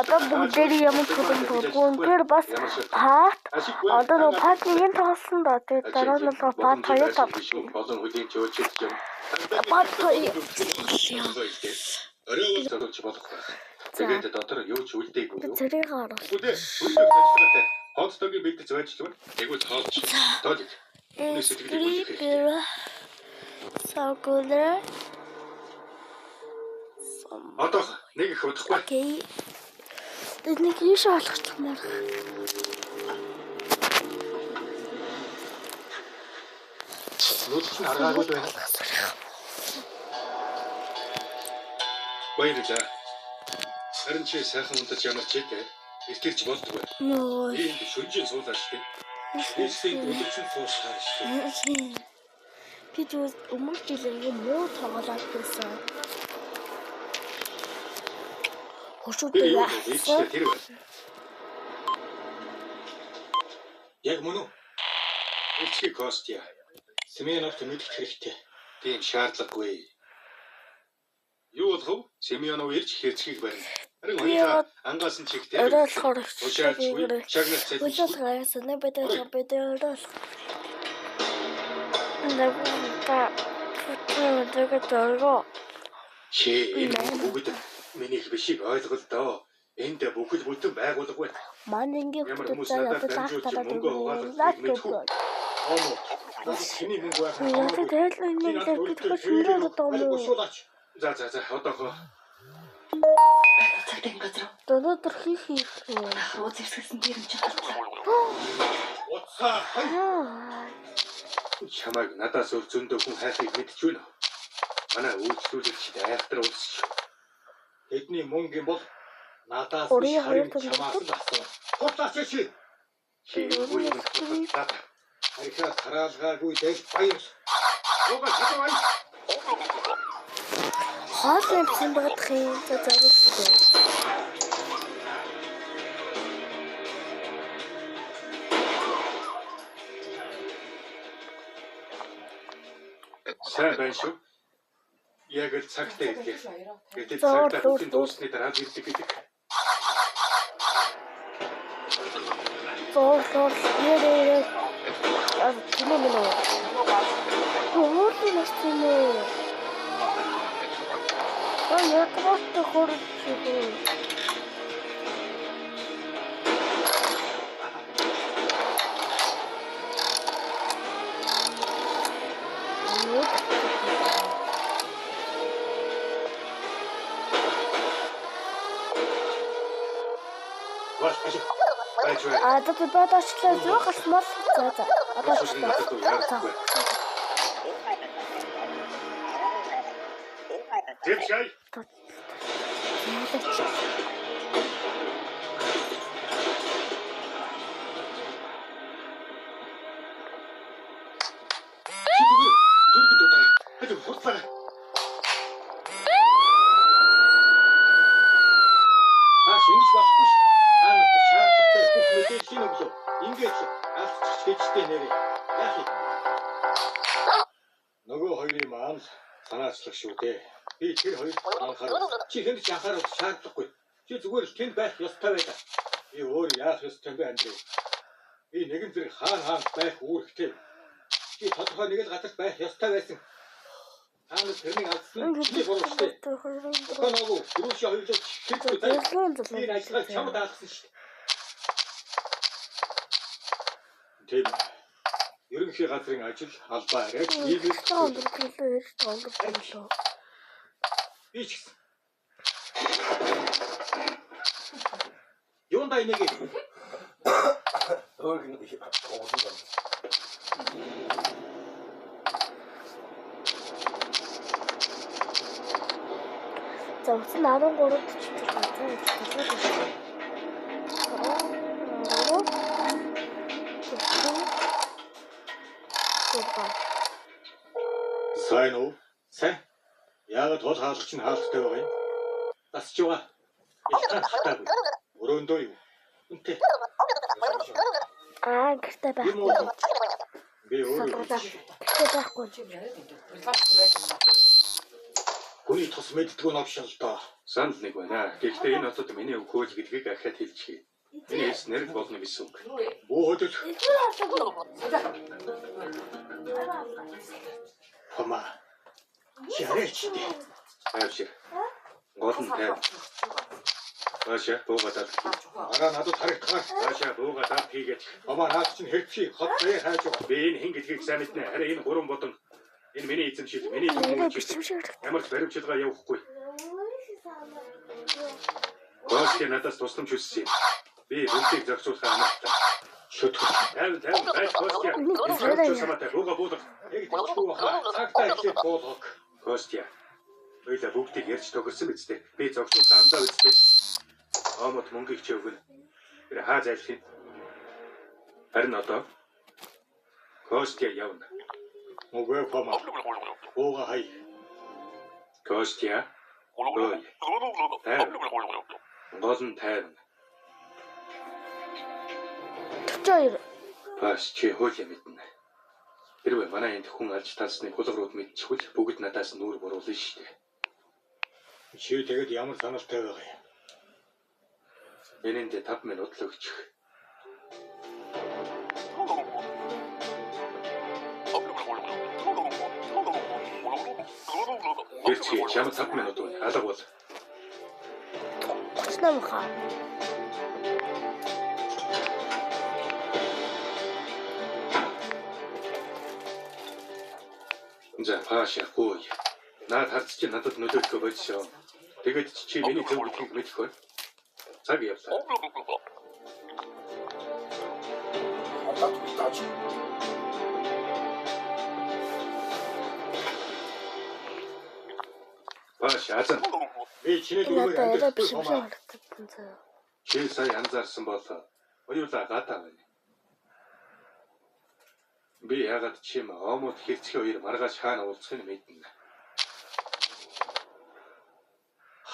Одоо бүгдээрээ ямар төлөв болов. Үнээр бас part одоо нөгөө part 1-ийн тоглосон да. Тэгээд дараа нь бол part 2 тоглосон. Болон хөлийн чөөлчд юм. Part 2. Оройгоо зодолч болох байх. Тэгээд дотор юу ч үлдээгүй юу? Зэрэг гарах. Үгүй ээ. Хоцтойг бигдэж байж л байна. Эгүү тоолч. Тоолж. Сагулэр. Одоо нэг их удахгүй. Окей. Тэднийг ийш олгочих юм байна. Нүдч нь аргаагүй байна. Баярлалаа. Харин чи сайхан унтаж ямар ч ийтэй илтгэж болдгоо. Нөө. Энд шүнжин суулаач тий. Нийслэлийн өдөржин суусаар шүү. Би ч өмнөх жилийн муу тоглоод байсан. Хошуутай яасан. Яг мөн үү? Үлчиг костя. Семеновт мэдэх хэрэгтэй. Тийм шаардлагагүй. Юу болов? Семенов ирж хэрцгийг барина. Харин хоёроо ангаас нь чигтэй. Ороолохоор шагнал цэцэн. Улаалгаас нэ бэдээ. Наа фотог дөргөө. Чи энэ бүгд миний бишиг ойлголоо доо. Энд бүхэл бүтэн байгуулга байна. Маань ингээ бүтэн одоо таахтараа дөрвөө. Чиний мөнгө байх. Яг тэгэл энэ гэдэг шүүрээ одоо За одоохоо. Цагтаа газар. Дөрөөр хийх. Руу зэвсгэсэн тийм ч болтлоо. Уцаа. Чамайг надаас өөр зөндөө хүн хайхыг мэдчихвэн. Манай үйлчлүүлэгчид айхтар уулзч. Тэдний мөнгө юм бол надаас биш харин чамаас л асуу. Хутлаач чи. Чи юу юм бэ? Харихаа тараалгаагүй дээл баяр. Уга хатвай. Хоол юмсан багтах юм за заруулсан. Сайн байна шүү. Яг л цагтаа ирлээ. Гэтэл цагтаа бүгд дуусны дараа ирдэг гэдэг. Зоолол ярээ. Тэмээ мөн. Хоол юмсан ээ. Я просто хочу. А тут подошло звук, смотрится. Девчай. Нөгөө хоёрын маань санаачлах шүү дээ. Би тэр хоёрт анхаарал. Чи хэнд ч анхаарах шаардлагагүй. Чи зүгээр л тэнд байх ёстой байлаа. Би өөр яах ёстой юм бэ Андрей? Би нэгэн зэрэг хаан байх үүрэгтэй. Чи тодорхой нэг л газар байх ёстой байсан. Хаанаас тэрнийг алдсан чи бурууштай. Нөгөө гүрүүшээ хоёулаа чихэхгүй тань. Би ажлаа чамд даалгасан шүү. Тэм ерөнхий газрын ажил албаа арай нийгмийн Тондрлоо. Би ч гэсэн. Юундаа энийг өөргөн оолсон. Зөвхөн 13-д ч гэсэн. Сайн уу? Сайн. Яагаад тул хаалгач нь хаалттай байгаа юм? Тасч байгаа. Ихтаагүй. Өрөөндөө юу? Үнтэй. Гэртээ байхгүй. Би өөрөө гэртээ байхгүй. Хүний тус мэддгүй навшил доо. Санал нэг байна. Гэхдээ энэ хотод миний өгөөл гэдгийг ахиад хэлчихье. Энэ хэлс нэрд болно гэсэн үг. Бөөд л. Хама. Яач тий. Аашир. Гол нь тав. Аашаа буугаад араа надад харагдахаар аашаа буугаад хийгээд хама наад чинь хэрчи хот бай хайж байгаа. Би энэ хин гэдгийг сайн мэднэ. Харин энэ гурван бодон энэ миний эзэмшил, миний ямар ч баримтчилгаа явахгүй. Гооч надаас тусламж хүссэн. Би бүгдийг зохицуулахаа амттай. Шүтх. Тав байж гооч. Энэ саматай бууга. Яг тэггүй хаа. Цагтаа ихлэх буулгах. Гооч. Хоёлаа бүгдийг ярьж төгөрсөн биз дээ. Би зогсуулсан амдаа биз дээ. Омот мөнгөийг чи өгнө. Тэр хаа зайлх юм. Харин одоо Костя явна. Мөгөө фама. Ууга хай. Костя. Ой. Гол нь тайван. Тэвчээр. Бас чи хууль мэднэ. Хэрвээ манай энд хүн алж талсныг хулгарууд мэдчихвэл бүгд надаас нүүр буруулна шүү дээ. Чи тэгэд ямар саналтай байгаа юм? Энэнд 5 минут л өгчих. Хэрчи чам 5 минут уу? Алга бол. Намха. За паашаа гоо. Наад харц чи надад нөлөөлөх болчихоо. Тэгээд чи миний зөв гэдгийг мэдэх бай. Цаг явлаа. Паашаа азан. Би чиний дүрээр амьдсан. Чи сая анзаарсан бол оюулаа гадаа байна. Би ягаад чим омод хэрцгий хоёр маргааш хаана уулзахыг мэднэ.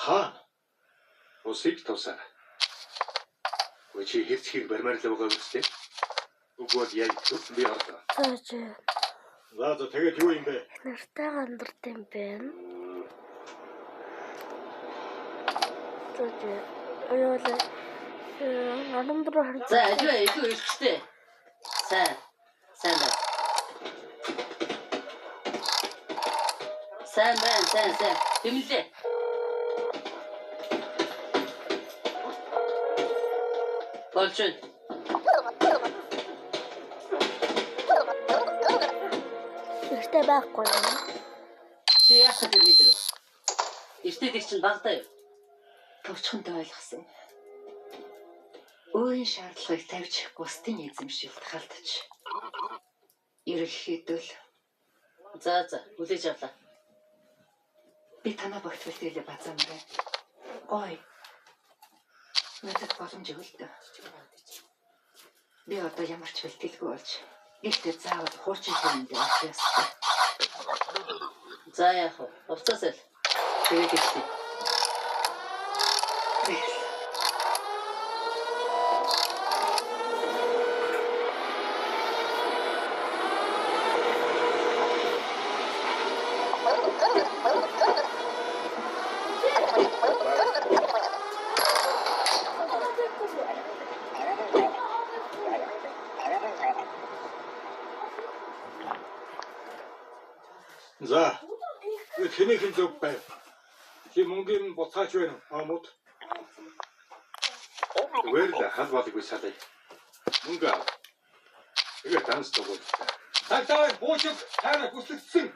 Хаана? Усыг тусаа. Чи хэрцгийг барьмаар л байгаа үстэй. Үгүй яг би орлоо. За тэгээд юу юм бэ? Нартай гандарт юм байна. Оёолаа. Анамдруу харж. За, илүү ихтэй. Сайн байна. Сайн байна. Тэмлээ. Болчихно. Ихтэй байхгүй юм. Чи яах гэдэг вэ? Эртний чинь багтаа юу? Товчхонд ойлгосон. Өөрийн шаардлагыг тавьж бусдын эзэмшилд халтаж. Ерөнхийдөө за хүлээж авлаа. Би танаа багт бэлтгэлээ бацаамаар. Ой. Надад боломж өгөл дөө. Би одоо ямар ч бэлтгэлгүй болж ихтэй заавал хуучин хүнд явах. За яах вэ? Уцаасаа л. Тэгээд ихтэй. За. Тэнийг хэн зөв байв? Чи мөнгөний буцаач байна уу? Амууд. Вэрдэ халбалгүй салай. Мөнгө аа. Тэгээд данс тогоо. Тагтаа буучиг таараа хүслэгдсэн.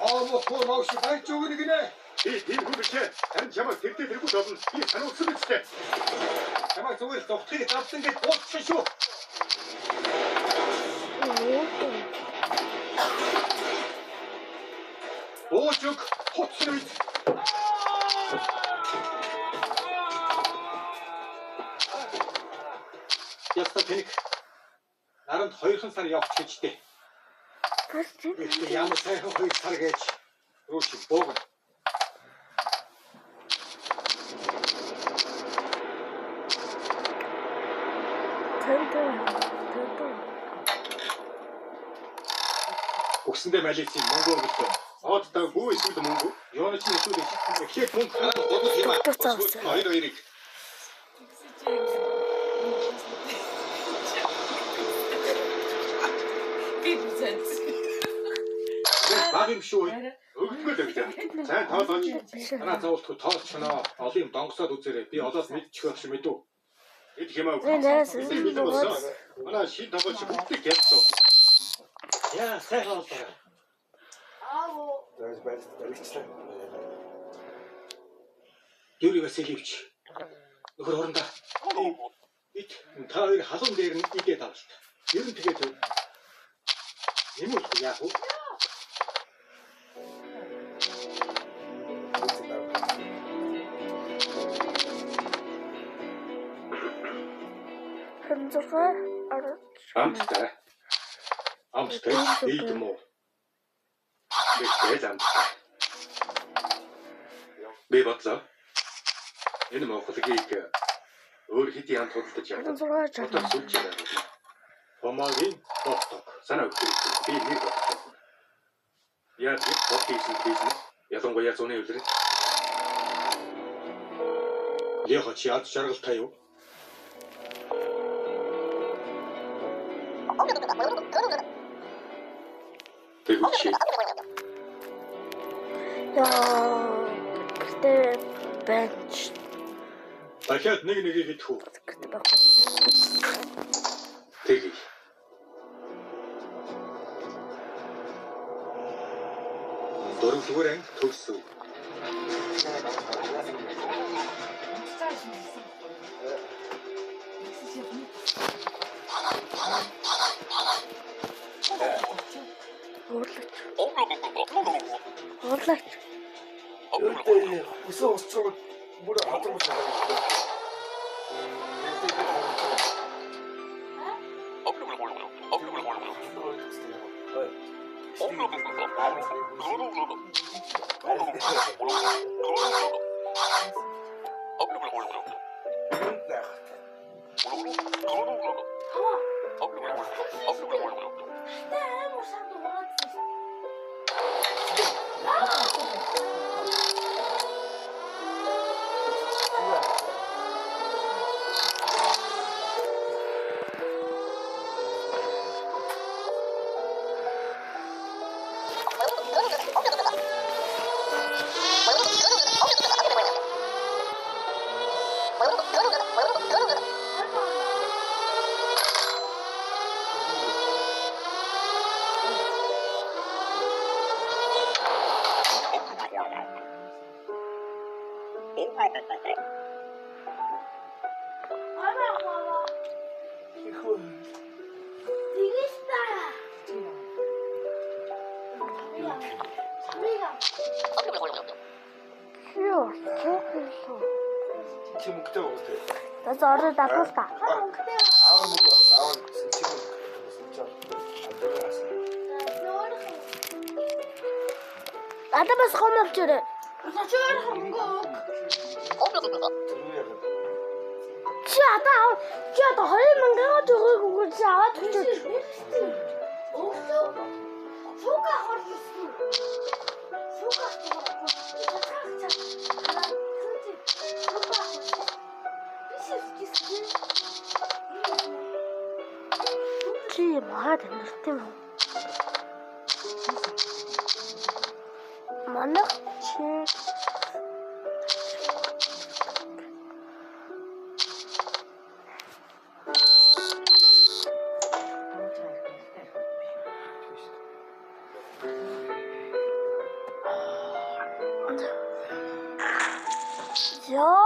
Амууд тоо ногш байж өгнө гинэ. Тэр хүлээ. Тань чамаа тэрдээ тэргүй болно. Би сануулсан биз дээ. Чамаа зүгээр докторыг давсан гэж бодлоо шүү. Боожог хоцроо. Яста тэник. Наранд 2 сар явах гэжтэй. Ямар сайхан 2 сар гэж рууч боогно. Өгсөндөө Малайзийн Монгол гэдэг. Оддоогүй эсвэл мөнгө. Ёоны чинь эсвэл ихэд мөнгө бодож юм аа. Хоёр хоёрыг. Баг юм шүү. Өгдгөл өгдөө. Сайн тоолооч. Танаа зовлтгүй тоолчихноо. Олон юм донгосоод үзээрэй. Би олоод мэдчих байх шиг мэдв. Эд хэмээг. Манай шин тоглож бүгдийг ярьсан. Яа, сайн хоолой. Юрий Васильевич. Нөхөр орондоо. Ит та хоёр халуун дээр нь идээд авч. Ер нь тэгээд нэмэлт яах вэ? Хэнзэхэ Амттай. Амттай ийдэм үү? Бэхтэй амттай. Би бодлоо. Энэ мохлогийг өөр хэдийн амт худалдаж явах. Одоо сүлж байгаа. Помагийн боттог. Санаа өгөх. Би нэг боттог. Яа, боттыг хийсэн. Ялангуяа зуны үлрэг. Яха чи ад жаргалтай юу? Тэгвэл чи Гэтэ бенч. дахиад нэг идэх үү? Тэгье. Дөрөвдүгээр анги төгсөв. Уурлаач. Өсөө усцоо бүр хатамж байна. Чимэгтэй өгдөө. That's order дагуулта. Аав чимэг. Надад бас хом авч ирээ. Чи одоо 2000 төгрөг өгч аваад өгч. Шука хорсон. Шука чи маад нэрт юм. Манайх чи Яа